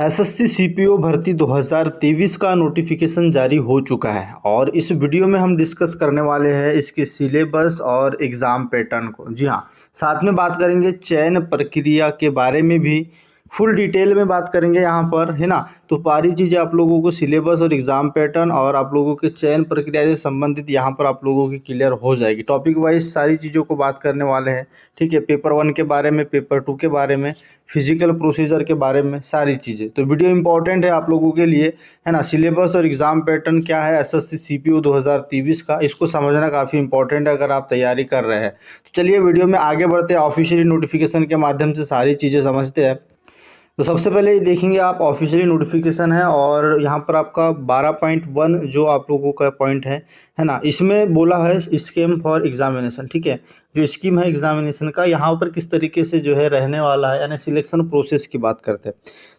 SSC CPO भर्ती 2023 का notification जारी हो चुका है और इस वीडियो में हम डिस्कस करने वाले हैं इसके सिलेबस और एग्ज़ाम पैटर्न को। जी हाँ, साथ में बात करेंगे चयन प्रक्रिया के बारे में भी, फुल डिटेल में बात करेंगे यहाँ पर, है ना। तो सारी चीज़ें आप लोगों को सिलेबस और एग्ज़ाम पैटर्न और आप लोगों के चयन प्रक्रिया से संबंधित यहाँ पर आप लोगों की क्लियर हो जाएगी। टॉपिक वाइज सारी चीज़ों को बात करने वाले हैं, ठीक है। पेपर 1 के बारे में, पेपर 2 के बारे में, फिजिकल प्रोसीजर के बारे में, सारी चीज़ें। तो वीडियो इंपॉर्टेंट है आप लोगों के लिए, है ना। सिलेबस और एग्ज़ाम पैटर्न क्या है एसएससी सीपीओ 2023 का, इसको समझना काफ़ी इंपॉर्टेंट है अगर आप तैयारी कर रहे हैं। तो चलिए वीडियो में आगे बढ़ते हैं, ऑफिशियली नोटिफिकेशन के माध्यम से सारी चीज़ें समझते हैं। तो सबसे पहले ये देखेंगे आप, ऑफिशियली नोटिफिकेशन है और यहाँ पर आपका 12.1 जो आप लोगों का पॉइंट है ना, इसमें बोला है स्कीम फॉर एग्जामिनेशन, ठीक है। जो स्कीम है एग्जामिनेशन का, यहाँ पर किस तरीके से जो है रहने वाला है, यानी सिलेक्शन प्रोसेस की बात करते हैं।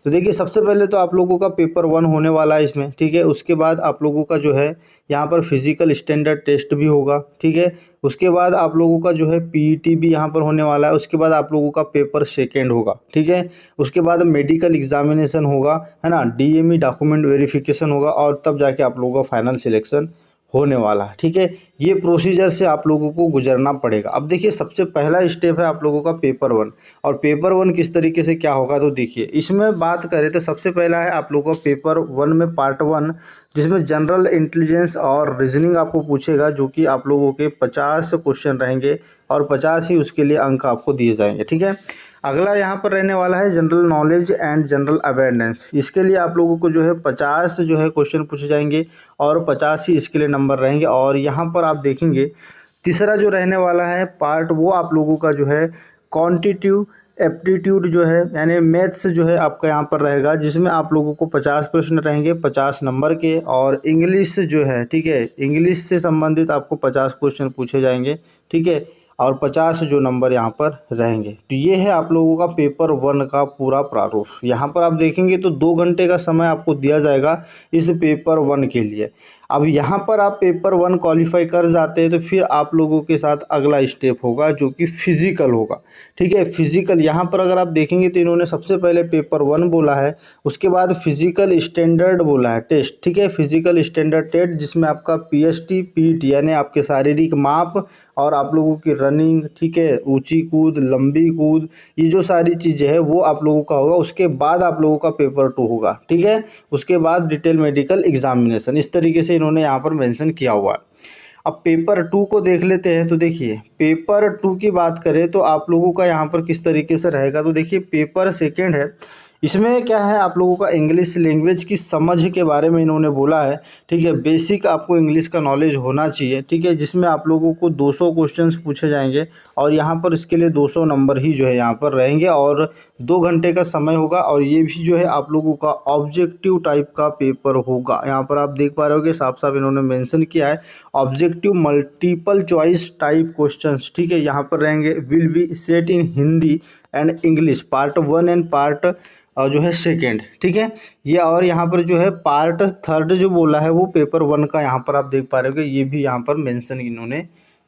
तो देखिए, सबसे पहले तो आप लोगों का पेपर 1 होने वाला है इसमें, ठीक है। उसके बाद आप लोगों का जो है यहाँ पर फिजिकल स्टैंडर्ड टेस्ट भी होगा, ठीक है। उसके बाद आप लोगों का जो है पीईटी भी यहाँ पर होने वाला है। उसके बाद आप लोगों का पेपर 2 होगा, ठीक है। उसके बाद मेडिकल एग्जामिनेशन होगा, है ना, डीएमई डॉक्यूमेंट वेरिफिकेशन होगा और तब जाके आप लोगों का फाइनल सिलेक्शन होने वाला है, ठीक है। ये प्रोसीजर से आप लोगों को गुजरना पड़ेगा। अब देखिए, सबसे पहला स्टेप है आप लोगों का पेपर 1, और पेपर 1 किस तरीके से क्या होगा तो देखिए, इसमें बात करें तो सबसे पहला है आप लोगों का पेपर 1 में पार्ट 1, जिसमें जनरल इंटेलिजेंस और रीजनिंग आपको पूछेगा, जो कि आप लोगों के 50 क्वेश्चन रहेंगे और 50 ही उसके लिए अंक आपको दिए जाएंगे, ठीक है। अगला यहाँ पर रहने वाला है general knowledge and general awareness. इसके लिए आप लोगों को जो है 50 जो है क्वेश्चन पूछे जाएंगे और 50 ही इसके लिए नंबर रहेंगे। और यहाँ पर आप देखेंगे तीसरा जो रहने वाला है पार्ट, वो आप लोगों का जो है क्वांटिटिव एप्टीट्यूड जो है, यानी मैथ्स जो है आपका यहाँ पर रहेगा, जिसमें आप लोगों को 50 प्रश्न रहेंगे 50 नंबर के। और इंग्लिश जो है, ठीक है, इंग्लिश से संबंधित आपको 50 क्वेश्चन पूछे जाएंगे, ठीक है। और 50 जो नंबर यहाँ पर रहेंगे। तो ये है आप लोगों का पेपर 1 का पूरा प्रारूप। यहाँ पर आप देखेंगे तो 2 घंटे का समय आपको दिया जाएगा इस पेपर 1 के लिए। अब यहाँ पर आप पेपर 1 क्वालिफाई कर जाते हैं तो फिर आप लोगों के साथ अगला स्टेप होगा जो कि फिजिकल होगा, ठीक है। फिजिकल यहाँ पर अगर आप देखेंगे तो इन्होंने सबसे पहले पेपर 1 बोला है, उसके बाद फिजिकल स्टैंडर्ड बोला है टेस्ट, ठीक है। फिजिकल स्टैंडर्ड टेस्ट जिसमें आपका पीएसटी पीटी यानी आपके शारीरिक माप और आप लोगों की रनिंग, ठीक है, ऊंची कूद, लंबी कूद, ये जो सारी चीज़ें हैं वो आप लोगों का होगा। उसके बाद आप लोगों का पेपर 2 होगा, ठीक है। उसके बाद डिटेल मेडिकल एग्जामिनेशन, इस तरीके से इन्होंने यहाँ पर मेंशन किया हुआ है। अब पेपर 2 को देख लेते हैं। तो देखिए, पेपर 2 की बात करें तो आप लोगों का यहाँ पर किस तरीके से रहेगा। तो देखिए, पेपर 2 है, इसमें क्या है आप लोगों का इंग्लिश लैंग्वेज की समझ के बारे में इन्होंने बोला है, ठीक है। बेसिक आपको इंग्लिश का नॉलेज होना चाहिए, ठीक है, जिसमें आप लोगों को 200 क्वेश्चंस पूछे जाएंगे और यहाँ पर इसके लिए 200 नंबर ही जो है यहाँ पर रहेंगे और 2 घंटे का समय होगा। और ये भी जो है आप लोगों का ऑब्जेक्टिव टाइप का पेपर होगा। यहाँ पर आप देख पा रहे होगे साफ साफ इन्होंने मेंशन किया है objective multiple choice type questions, ठीक है, यहाँ पर रहेंगे। Will be set in Hindi and English part 1 and part जो है 2, ठीक है ये। और यहाँ पर जो है पार्ट 3 जो बोला है वो पेपर 1 का यहाँ पर आप देख पा रहे हो, ये भी यहाँ पर मेंशन इन्होंने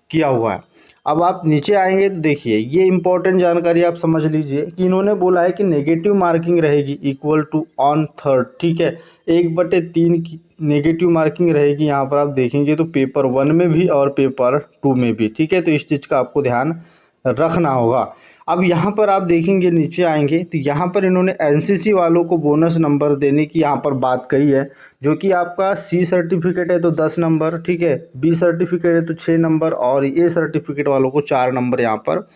किया हुआ है। अब आप नीचे आएंगे तो देखिए, ये इंपॉर्टेंट जानकारी आप समझ लीजिए कि इन्होंने बोला है कि नेगेटिव मार्किंग रहेगी इक्वल टू ऑन थर्ड, ठीक है, 1/3 की नेगेटिव मार्किंग रहेगी। यहाँ पर आप देखेंगे तो पेपर 1 में भी और पेपर 2 में भी, ठीक है। तो इस चीज़ का आपको ध्यान रखना होगा। अब यहाँ पर आप देखेंगे नीचे आएंगे तो यहाँ पर इन्होंने एनसीसी वालों को बोनस नंबर देने की यहाँ पर बात कही है, जो कि आपका सी सर्टिफिकेट है तो 10 नंबर, ठीक है, बी सर्टिफिकेट है तो 6 नंबर और ए सर्टिफिकेट वालों को 4 नंबर यहाँ पर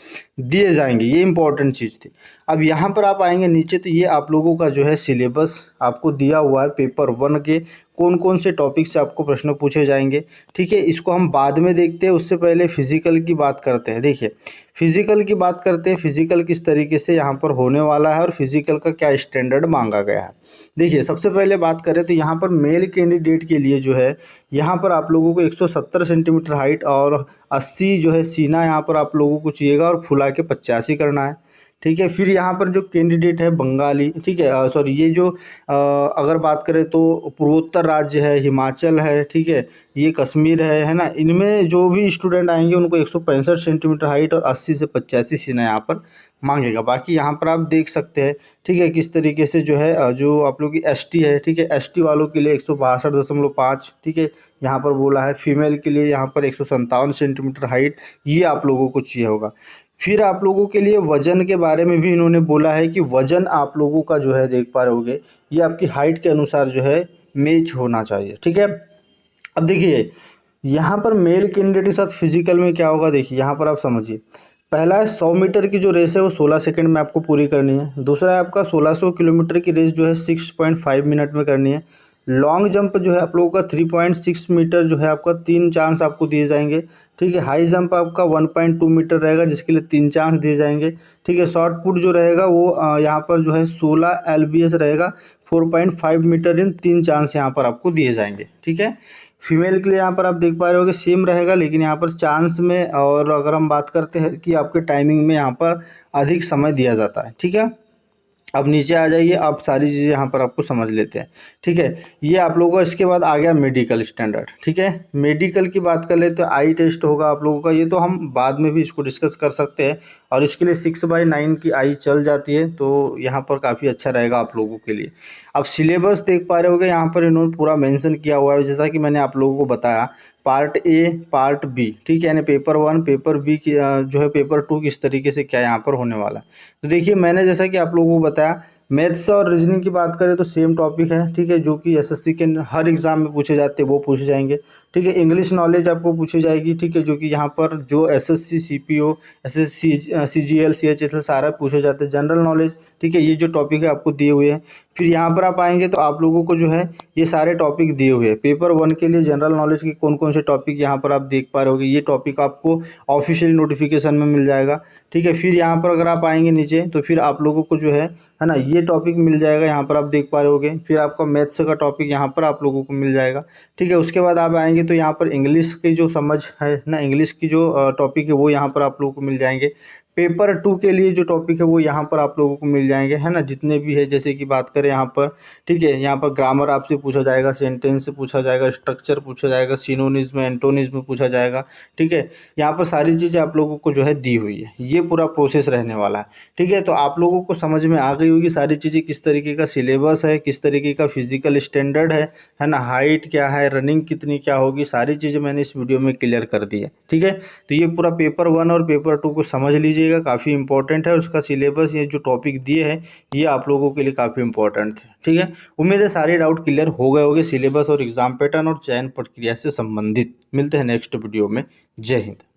दिए जाएंगे। ये इंपॉर्टेंट चीज़ थी। अब यहाँ पर आप आएंगे नीचे तो ये आप लोगों का जो है सिलेबस आपको दिया हुआ है पेपर 1 के, कौन कौन से टॉपिक से आपको प्रश्न पूछे जाएंगे, ठीक है। इसको हम बाद में देखते हैं, उससे पहले फिजिकल की बात करते हैं। देखिए, फिजिकल की बात करते हैं, फिजिकल किस तरीके से यहाँ पर होने वाला है और फिजिकल का क्या स्टैंडर्ड मांगा गया है। देखिए, सबसे पहले बात करें तो यहाँ पर मेल कैंडिडेट के लिए जो है यहाँ पर आप लोगों को 170 सेंटीमीटर हाइट और 80 जो है सीना यहाँ पर आप लोगों को चाहिएगा और फुला के 85 करना है, ठीक है। फिर यहाँ पर जो कैंडिडेट है बंगाली, ठीक है, सॉरी ये जो अगर बात करें तो पूर्वोत्तर राज्य है, हिमाचल है, ठीक है, ये कश्मीर है ना, इनमें जो भी स्टूडेंट आएंगे उनको 165 सेंटीमीटर हाइट और 80 से 85 सीना यहाँ पर मांगेगा। बाकी यहाँ पर आप देख सकते हैं, ठीक है, किस तरीके से जो है जो आप लोग की एसटी है, ठीक है, एसटी वालों के लिए 162.5, ठीक है, यहाँ पर बोला है। फीमेल के लिए यहाँ पर 157 सेंटीमीटर हाइट, ये आप लोगों को चाहिए होगा। फिर आप लोगों के लिए वज़न के बारे में भी इन्होंने बोला है कि वज़न आप लोगों का जो है देख पा रहे होगे, ये आपकी हाइट के अनुसार जो है मैच होना चाहिए, ठीक है। अब देखिए यहाँ पर मेल कैंडिडेट के साथ फिजिकल में क्या होगा, देखिए यहाँ पर आप समझिए। पहला है 100 मीटर की जो रेस है वो 16 सेकंड में आपको पूरी करनी है। दूसरा है आपका 1600 किलोमीटर की रेस जो है 6.5 मिनट में करनी है। लॉन्ग जंप जो है आप लोगों का 3.6 मीटर जो है आपका 3 चांस आपको दिए जाएंगे, ठीक है। हाई जंप आपका 1.2 मीटर रहेगा जिसके लिए 3 चांस दिए जाएंगे, ठीक है। शॉर्ट पुट जो रहेगा वो यहाँ पर जो है 16 LBS रहेगा, 4.5 मीटर इन 3 चांस यहाँ पर आपको दिए जाएंगे, ठीक है। फीमेल के लिए यहाँ पर आप देख पा रहे हो कि सेम रहेगा, लेकिन यहाँ पर चांस में और अगर हम बात करते हैं कि आपके टाइमिंग में यहाँ पर अधिक समय दिया जाता है, ठीक है। अब नीचे आ जाइए, आप सारी चीज़ें यहाँ पर आपको समझ लेते हैं, ठीक है। ये आप लोगों का इसके बाद आ गया मेडिकल स्टैंडर्ड, ठीक है। मेडिकल की बात कर लेते हैं, आई टेस्ट होगा आप लोगों का, ये तो हम बाद में भी इसको डिस्कस कर सकते हैं, और इसके लिए 6/9 की आई चल जाती है, तो यहाँ पर काफ़ी अच्छा रहेगा आप लोगों के लिए। अब सिलेबस देख पा रहे होगे, यहाँ पर इन्होंने पूरा मेंशन किया हुआ है, जैसा कि मैंने आप लोगों को बताया, पार्ट ए पार्ट बी, ठीक है, यानी पेपर 1 पेपर बी की जो है पेपर 2 किस तरीके से क्या यहाँ पर होने वाला है। तो देखिए मैंने जैसा कि आप लोगों को बताया, मैथ्स और रीजनिंग की बात करें तो सेम टॉपिक है, ठीक है, जो कि एसएससी के हर एग्जाम में पूछे जाते हैं वो पूछे जाएंगे, ठीक है। इंग्लिश नॉलेज आपको पूछी जाएगी, ठीक है, जो कि यहाँ पर जो SSC CPO SSC CGL CHSL सारा पूछे जाते हैं। जनरल नॉलेज, ठीक है, ये जो टॉपिक है आपको दिए हुए हैं। फिर यहाँ पर आप आएंगे तो आप लोगों को जो है ये सारे टॉपिक दिए हुए हैं। पेपर 1 के लिए जनरल नॉलेज के कौन कौन से टॉपिक यहाँ पर आप देख पा रहे होगे, ये टॉपिक आपको ऑफिशियल नोटिफिकेशन में मिल जाएगा, ठीक है। फिर यहाँ पर अगर आप आएंगे नीचे तो फिर आप लोगों को जो है ना ये टॉपिक मिल जाएगा, यहाँ पर आप देख पा रहे होगे। फिर आपका मैथ्स का टॉपिक यहाँ पर आप लोगों को मिल जाएगा, ठीक है। उसके बाद आप आएंगे तो यहाँ पर इंग्लिश की जो समझ है ना, इंग्लिश की जो टॉपिक है वो यहाँ पर आप लोगों को मिल जाएंगे। पेपर 2 के लिए जो टॉपिक है वो यहाँ पर आप लोगों को मिल जाएंगे, है ना, जितने भी है। जैसे कि बात करें यहाँ पर, ठीक है, यहाँ पर ग्रामर आपसे पूछा जाएगा, सेंटेंस से पूछा जाएगा, स्ट्रक्चर पूछा जाएगा, सिनोनिज्म एंटोनिज्म पूछा जाएगा, ठीक है। यहाँ पर सारी चीज़ें आप लोगों को जो है दी हुई है, ये पूरा प्रोसेस रहने वाला है, ठीक है। तो आप लोगों को समझ में आ गई होगी सारी चीज़ें, किस तरीके का सिलेबस है, किस तरीके का फिजिकल स्टैंडर्ड है ना, हाइट क्या है, रनिंग कितनी क्या होगी, सारी चीज़ें मैंने इस वीडियो में क्लियर कर दी है, ठीक है। तो ये पूरा पेपर 1 और पेपर 2 को समझ लीजिए, काफ़ी इंपॉर्टेंट है। उसका सिलेबस, ये जो टॉपिक दिए हैं ये आप लोगों के लिए काफ़ी इंपॉर्टेंट थे, ठीक है। उम्मीद है सारे डाउट क्लियर हो गए होंगे सिलेबस और एग्जाम पैटर्न और चयन प्रक्रिया से संबंधित। मिलते हैं नेक्स्ट वीडियो में। जय हिंद।